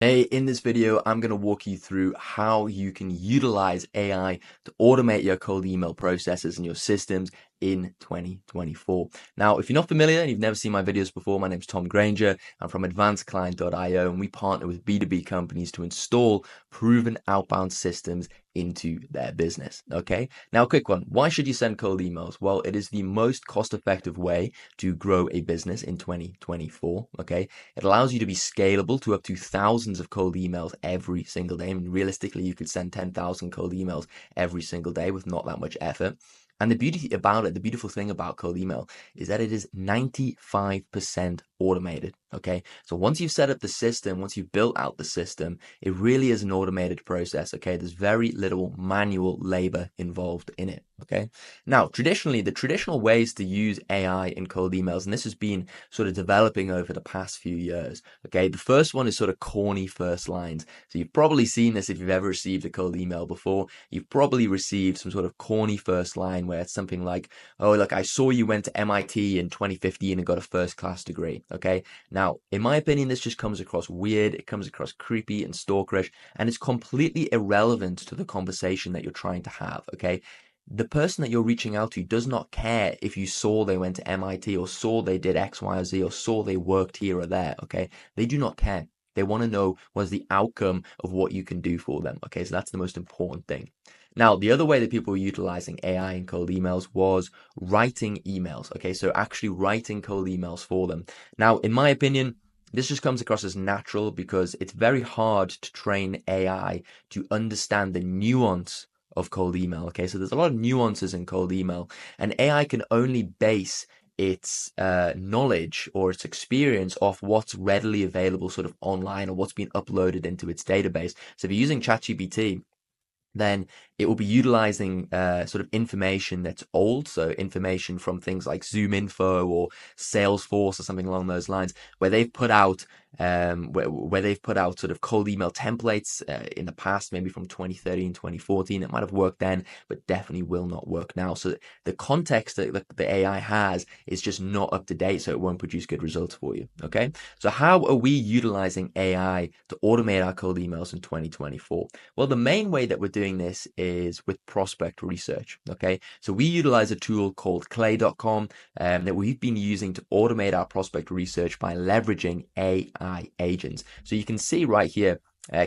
Hey, in this video, I'm going to walk you through how you can utilize AI to automate your cold email processes and your systems in 2024. Now, if you're not familiar and you've never seen my videos before, my name's Tom Granger. I'm from advancedclient.io, and we partner with B2B companies to install proven outbound systems into their business. Okay. Now, a quick one. Why should you send cold emails? Well, it is the most cost-effective way to grow a business in 2024. Okay. It allows you to be scalable to up to thousands of cold emails every single day. I mean, realistically, you could send 10,000 cold emails every single day with not that much effort. And the beautiful thing about cold email is that it is 95% automated. Okay. So once you've set up the system, once you've built out the system, it really is an automated process. Okay. There's very little manual labor involved in it. Okay. Now, the traditional ways to use AI in cold emails, and this has been sort of developing over the past few years. Okay. The first one is sort of corny first lines. So you've probably seen this if you've ever received a cold email before. You've probably received some sort of corny first line where it's something like, oh, look, I saw you went to MIT in 2015 and got a first class degree. Okay. Now, in my opinion, this just comes across weird. It comes across creepy and stalkerish, and it's completely irrelevant to the conversation that you're trying to have. Okay. The person that you're reaching out to does not care if you saw they went to MIT or saw they did X, Y, or Z or saw they worked here or there. Okay. They do not care. They want to know what's the outcome of what you can do for them. Okay. So that's the most important thing. Now, the other way that people were utilizing AI in cold emails was writing emails. Okay. So actually writing cold emails for them. Now, in my opinion, this just comes across as natural because it's very hard to train AI to understand the nuance of cold email. Okay, so there's a lot of nuances in cold email, and AI can only base its knowledge or its experience off what's readily available sort of online or what's been uploaded into its database. So if you're using ChatGPT, then it will be utilizing sort of information that's old, so information from things like Zoom Info or Salesforce or something along those lines, where they've put out where they've put out sort of cold email templates in the past, maybe from 2013, 2014. It might have worked then, but definitely will not work now. So the context that the AI has is just not up to date, so it won't produce good results for you. Okay, so how are we utilizing AI to automate our cold emails in 2024? Well, the main way that we're doing this is with prospect research. Okay, so we utilize a tool called clay.com that we've been using to automate our prospect research by leveraging AI agents. So you can see right here,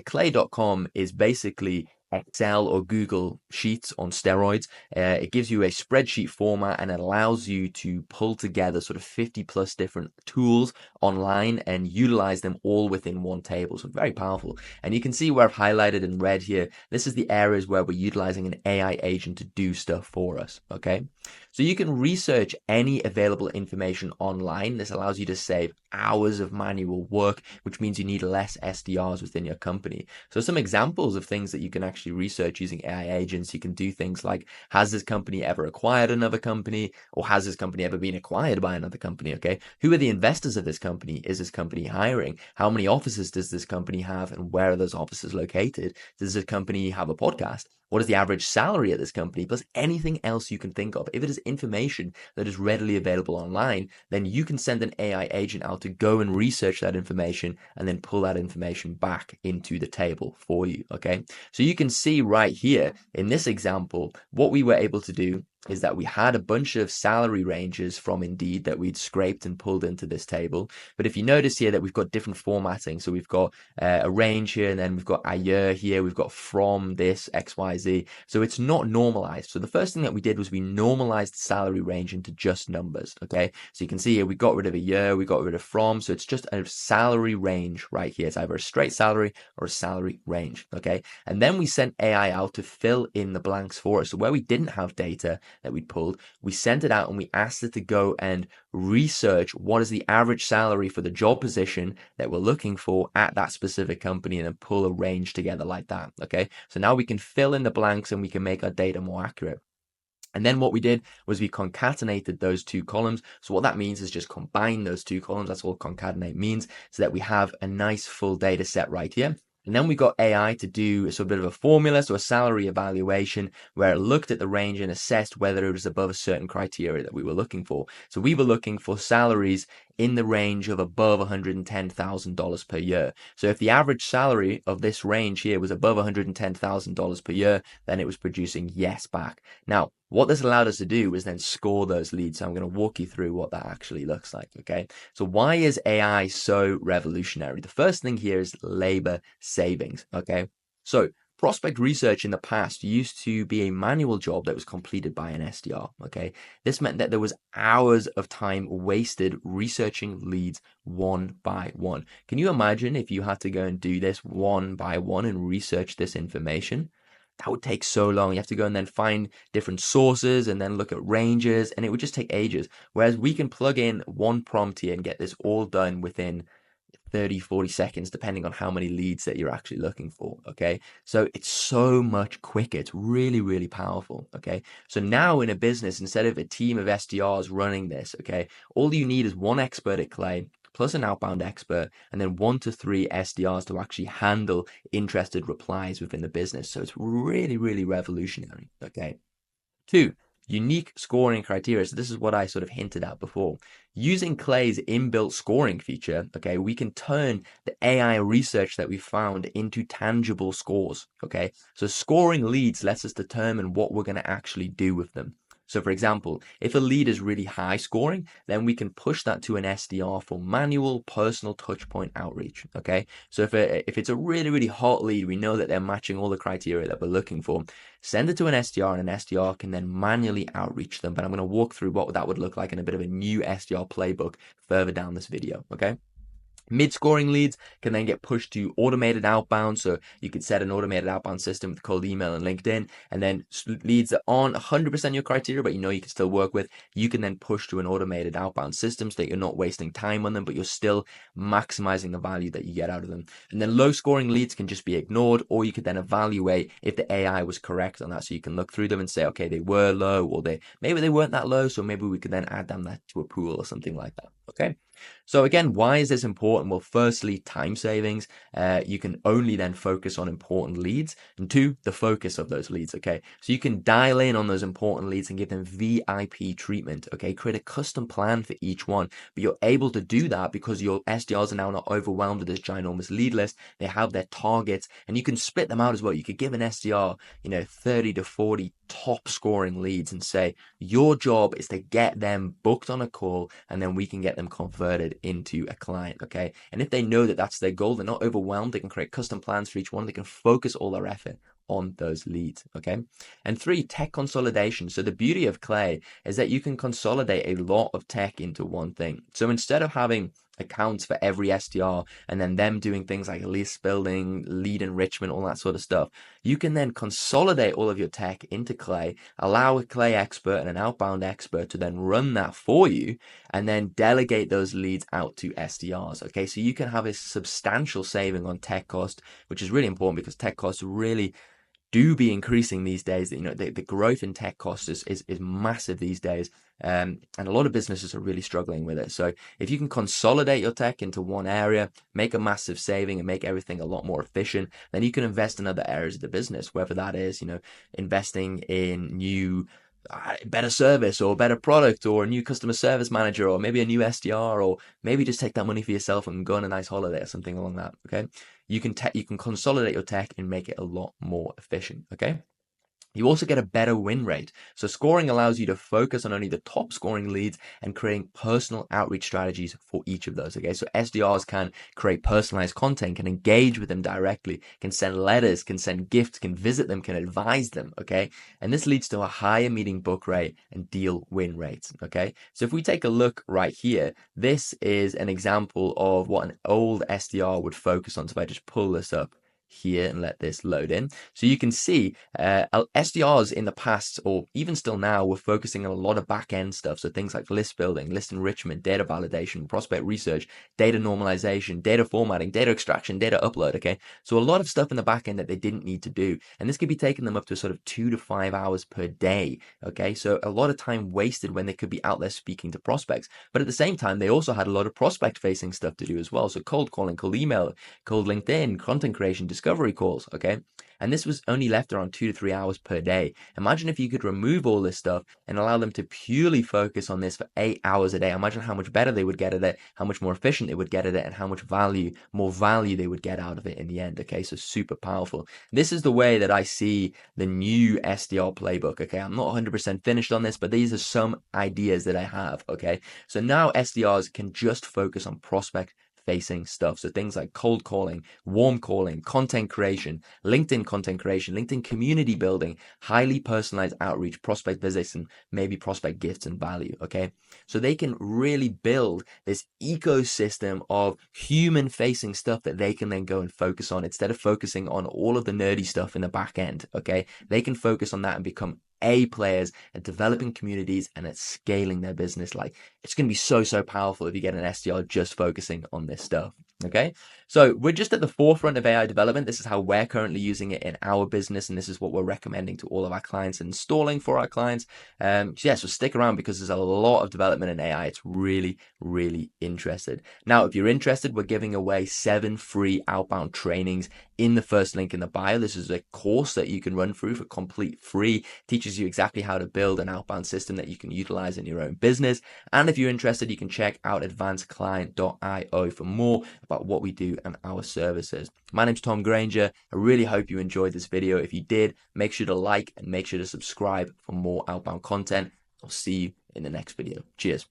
clay.com is basically Excel or Google Sheets on steroids. It gives you a spreadsheet format and it allows you to pull together sort of 50 plus different tools online and utilize them all within one table. So very powerful. And you can see where I've highlighted in red here, this is the areas where we're utilizing an AI agent to do stuff for us. Okay. So you can research any available information online. This allows you to save hours of manual work, which means you need less SDRs within your company. So some examples of things that you can actually research using AI agents, you can do things like, has this company ever acquired another company, or has this company ever been acquired by another company? Okay. Who are the investors of this company? Is this company hiring? How many offices does this company have, and where are those offices located? Does this company have a podcast? What is the average salary at this company? Plus anything else you can think of. If it is information that is readily available online, then you can send an AI agent out to go and research that information and then pull that information back into the table for you. Okay. So you can see right here in this example, what we were able to do is that we had a bunch of salary ranges from Indeed that we'd scraped and pulled into this table. But if you notice here that we've got different formatting, so we've got a range here, and then we've got a year here, we've got from this XYZ. So it's not normalized. So the first thing that we did was we normalized salary range into just numbers. Okay. So you can see here, we got rid of a year, we got rid of from. So it's just a salary range right here. It's either a straight salary or a salary range. Okay. And then we sent AI out to fill in the blanks for us. So where we didn't have data that we pulled, we sent it out and we asked it to go and research what is the average salary for the job position that we're looking for at that specific company, and then pull a range together like that. Okay. So now we can fill in the blanks and we can make our data more accurate. And then what we did was we concatenated those two columns. So what that means is just combine those two columns. That's all concatenate means, so that we have a nice full data set right here. And then we got AI to do a sort of bit of a formula, so a salary evaluation, where it looked at the range and assessed whether it was above a certain criteria that we were looking for. So we were looking for salaries in the range of above $110,000 per year. So if the average salary of this range here was above $110,000 per year, then it was producing yes back. Now, what this allowed us to do was then score those leads. So I'm going to walk you through what that actually looks like. Okay. So why is AI so revolutionary? The first thing here is labor savings. Okay. So prospect research in the past used to be a manual job that was completed by an SDR. Okay. This meant that there was hours of time wasted researching leads one by one. Can you imagine if you had to go and do this one by one and research this information? That would take so long. You have to go and then find different sources and then look at ranges, and it would just take ages. Whereas we can plug in one prompt here and get this all done within 30, 40 seconds, depending on how many leads that you're actually looking for. Okay. So it's so much quicker. It's really, really powerful. Okay. So now in a business, instead of a team of SDRs running this, okay, all you need is one expert at Clay plus an outbound expert, and then 1 to 3 SDRs to actually handle interested replies within the business. So it's really, really revolutionary. Okay. 2, unique scoring criteria. So this is what I sort of hinted at before. Using Clay's inbuilt scoring feature, okay, we can turn the AI research that we found into tangible scores, okay? So scoring leads lets us determine what we're going to actually do with them. So for example, if a lead is really high scoring, then we can push that to an SDR for manual personal touchpoint outreach, okay? So if it's a really, really hot lead, we know that they're matching all the criteria that we're looking for, send it to an SDR, and an SDR can then manually outreach them. But I'm going to walk through what that would look like in a bit of a new SDR playbook further down this video, okay? Mid-scoring leads can then get pushed to automated outbound. So you could set an automated outbound system with cold email and LinkedIn, and then leads that aren't 100% your criteria, but you know you can still work with, you can then push to an automated outbound system so that you're not wasting time on them, but you're still maximizing the value that you get out of them. And then low-scoring leads can just be ignored, or you could then evaluate if the AI was correct on that. So you can look through them and say, okay, they were low, or maybe they weren't that low, so maybe we could then add them that to a pool or something like that. Okay. So again, why is this important? Well, firstly, time savings. You can only then focus on important leads. And 2, the focus of those leads, okay? So you can dial in on those important leads and give them VIP treatment, okay? Create a custom plan for each one. But you're able to do that because your SDRs are now not overwhelmed with this ginormous lead list. They have their targets, and you can split them out as well. You could give an SDR, 30 to 40 top scoring leads and say, your job is to get them booked on a call, and then we can get them converted into a client, okay? And if they know that that's their goal, they're not overwhelmed, they can create custom plans for each one, they can focus all their effort on those leads, okay? And 3, tech consolidation. So the beauty of Clay is that you can consolidate a lot of tech into one thing. So instead of having accounts for every SDR and then them doing things like list building, lead enrichment, all that sort of stuff, you can then consolidate all of your tech into Clay, allow a Clay expert and an outbound expert to then run that for you, and then delegate those leads out to SDRs. Okay, so you can have a substantial saving on tech cost, which is really important because tech costs really do be increasing these days. The growth in tech costs is massive these days, and a lot of businesses are really struggling with it. So if you can consolidate your tech into one area, make a massive saving, and make everything a lot more efficient, then you can invest in other areas of the business, whether that is investing in new better service or better product or a new customer service manager or maybe a new SDR, or maybe just take that money for yourself and go on a nice holiday or something along that. Okay, you can consolidate your tech and make it a lot more efficient. Okay. You also get a better win rate. So scoring allows you to focus on only the top scoring leads and creating personal outreach strategies for each of those. Okay, so SDRs can create personalized content, can engage with them directly, can send letters, can send gifts, can visit them, can advise them. Okay, and this leads to a higher meeting book rate and deal win rates. Okay, so if we take a look right here, this is an example of what an old SDR would focus on. So if I just pull this up here and let this load in, so you can see SDRs in the past, or even still now, were focusing on a lot of back-end stuff. So things like list building, list enrichment, data validation, prospect research, data normalization, data formatting, data extraction, data upload. Okay, so a lot of stuff in the back end that they didn't need to do, and this could be taking them up to sort of 2 to 5 hours per day. Okay, so a lot of time wasted when they could be out there speaking to prospects. But at the same time, they also had a lot of prospect facing stuff to do as well. So cold calling, cold email, cold LinkedIn, content creation, discovery, discovery calls, okay? And this was only left around 2 to 3 hours per day. Imagine if you could remove all this stuff and allow them to purely focus on this for 8 hours a day. Imagine how much better they would get at it, how much more efficient they would get at it, and how much more value they would get out of it in the end. Okay, so super powerful. This is the way that I see the new SDR playbook. Okay, I'm not 100% finished on this, but these are some ideas that I have. Okay, so now SDRs can just focus on prospect facing stuff. So things like cold calling, warm calling, content creation, LinkedIn content creation, LinkedIn community building, highly personalized outreach, prospect visits, and maybe prospect gifts and value. Okay. So they can really build this ecosystem of human facing stuff that they can then go and focus on instead of focusing on all of the nerdy stuff in the back end. Okay. They can focus on that and become A players at developing communities and at scaling their business. Like, it's going to be so powerful if you get an SDR just focusing on this stuff. Okay, so we're just at the forefront of AI development. This is how we're currently using it in our business, and this is what we're recommending to all of our clients and installing for our clients. So stick around because there's a lot of development in AI. It's really interested. Now, if you're interested, we're giving away 7 free outbound trainings in the first link in the bio. This is a course that you can run through for complete free. Teaches you exactly how to build an outbound system that you can utilize in your own business. And if you're interested, you can check out advancedclient.io for more about what we do and our services. My name's Tom Granger. I really hope you enjoyed this video. If you did, make sure to like and make sure to subscribe for more outbound content. I'll see you in the next video. Cheers.